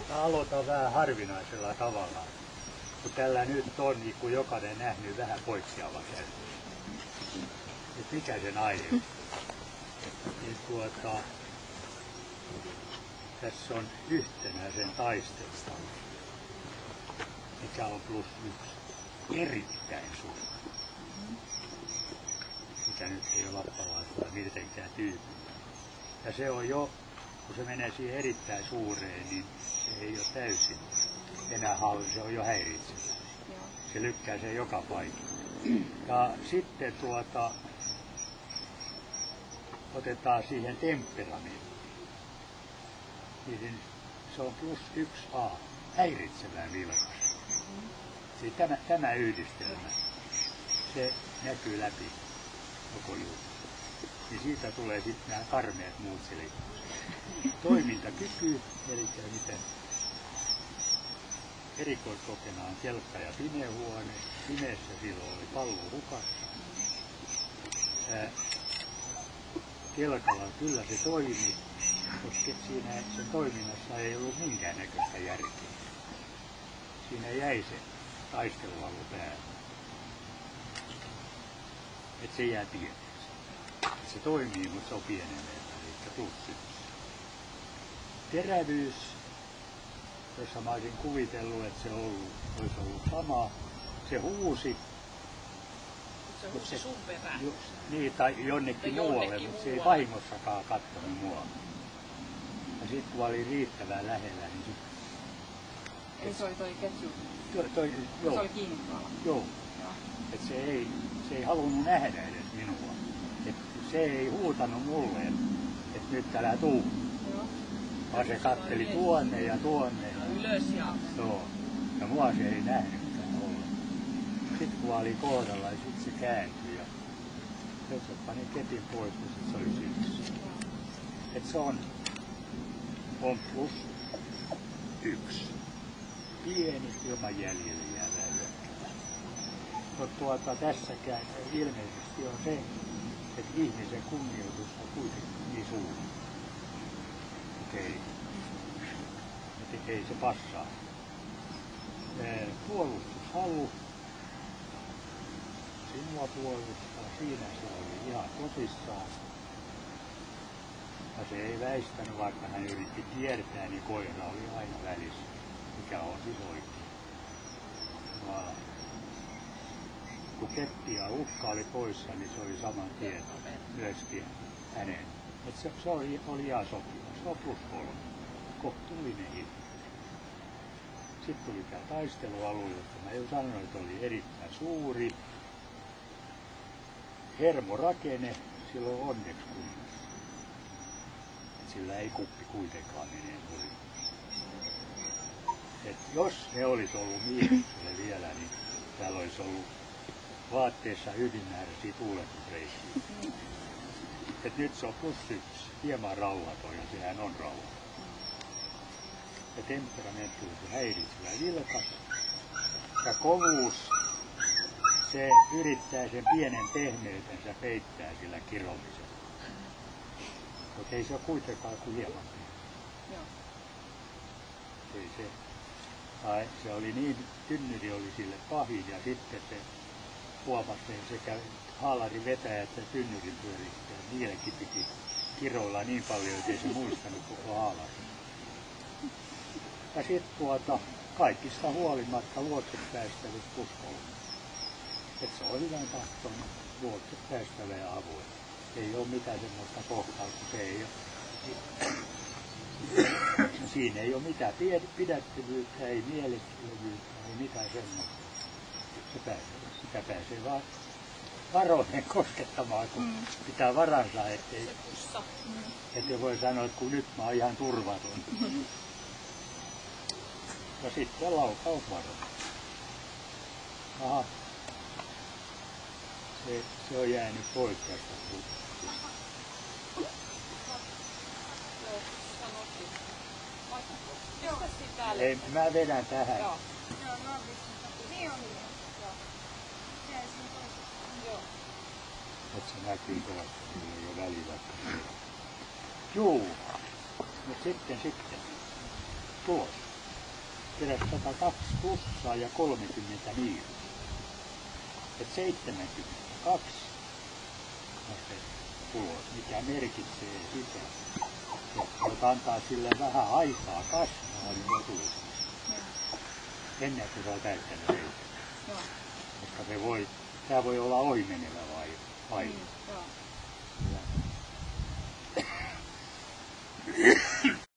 Mä aloitan vähän harvinaisella tavalla, kun tällä nyt on, niin kuin jokainen nähnyt, vähän poikkeava käyttö. Et mikä sen aihe on? Niin tässä on yhtenäisen taistelta, mikä on +1, erittäin suuri. Mikä nyt ei ole lappalaisella mitenkään tyypillinen. Ja se on jo, kun se menee siihen erittäin suureen, niin se ei ole täysin enää halli, se on jo häiritsevä. Se lykkää sen joka paikassa. Ja sitten otetaan siihen temperamentti. Niin se on +1A, häiritsevää vilkas. Tämä yhdistelmä, se näkyy läpi koko juttu. Niin siitä tulee sitten nämä karmeat muut selitykset. Toimintakyky, eli miten erikoiskokena on kelkka ja pimehuone. Pimeässä silloin oli pallo hukassa. Kelkalla kyllä se toimi, koska siinä sen toiminnassa ei ollut minkäännäköistä järkeä. Siinä jäi se taistelualu päälle. Et se jää pieneksi. Se toimii, mutta se on pieneneellä, eli +1. Terävyys, jossa mä olisin kuvitellut, että se olisi ollut sama. Se huusi. Se huusi sun perään. Niin, tai jonnekin muualle, mutta se ei vahingossakaan katsonut mua. Ja sitten kun oli riittävän lähellä, niin sitten... Eli se oli toi ketju? Joo. Se oli kiinni tuolla? Joo. Et se ei halunnut nähdä edes minua. Et se ei huutanut mulle, että nyt älä tuu. Vaan se katteli tuonne ja tuonne. Ylös ja... Joo. Ja mua se ei nähnytkään ollenkaan. Sitten kun oli kohdalla, niin sitten se kääntyi. Ja sitten se pani kepin pois, ja sitten se oli syksy. Et se on +1. Pieni ilman jäljellä jäävää hyökkäys. Mutta tässäkään ilmeisesti on se, että ihmisen kunnioitus on kuitenkin niin suuri. Ei se passaa. Puolustushalu. Sinua puolustaa. Siinä se oli ihan tosissaan. Ja se ei väistänyt, vaikka hän yritti kiertää, niin koira oli aina välissä. Mikä on siis oikein. Kun keppi ja uhka oli poissa, niin se oli saman tien myöskin hänen. Se oli ihan sopiva. Se on +3. Kohtuullinen hinta. Sitten tuli tämä taistelualue, josta mä jo sanoin, että oli erittäin suuri. Hermorakenne, silloin onneksi kunnossa. Sillä ei kuppi kuitenkaan menee nurin. Jos ne olisi ollut miinukselle vielä, niin täällä olisi ollut vaatteessa ylimääräisiä tuuletusreikiä. Nyt se on +1, hieman rauhaton ja sehän on rauhaton. Ja temperamentti on se häiritsevä vilkas. Ja kovuus, se yrittää sen pienen pehmeytensä peittää sillä kiromisella. Mutta ei se ole kuitenkaan kuin hieman pehmeä. Ei se. Tai se oli niin, tynnyri oli sille pahin ja sitten se huomasi, että sekä haalarin vetäjä että tynnyrin pyörittäjä, niillekin piti kiroilla niin paljon, ettei se muistanut koko haalarin. Ja sitten kaikista huolimatta luokset päästävät +3. Että se on hyvän tahtoinen luokset päästävä ja avoin. Ei ole mitään semmoista kohtaa, kun se ei ole. Siinä ei ole mitään pidättyvyyttä, ei mielekkyvyyttä, ei mitään semmoista. Sitä pääsee vaan varoinen koskettamaan, kun pitää varansa, ettei voi sanoa, että kun nyt mä oon ihan turvaton. Ja sitten laukausvaro. Aha. Se on jäänyt pois tästä kutsusta. Ei, mä vedän tähän. Joo. Niin on. Joo. Että se näkyy kovasti, niin ei ole välillä. Juu. Mutta sitten. tulos. Keräsi 102 plussaa ja 30 miinusta. Et 72 on se tulos, mikä merkitsee sitä, että antaa sille vähän aikaa kasvaa, niin voi tulla. Ennen kuin se on täyttänyt 7. Joo. Koska tämä voi olla ohimenevä vaihe. Joo. Ja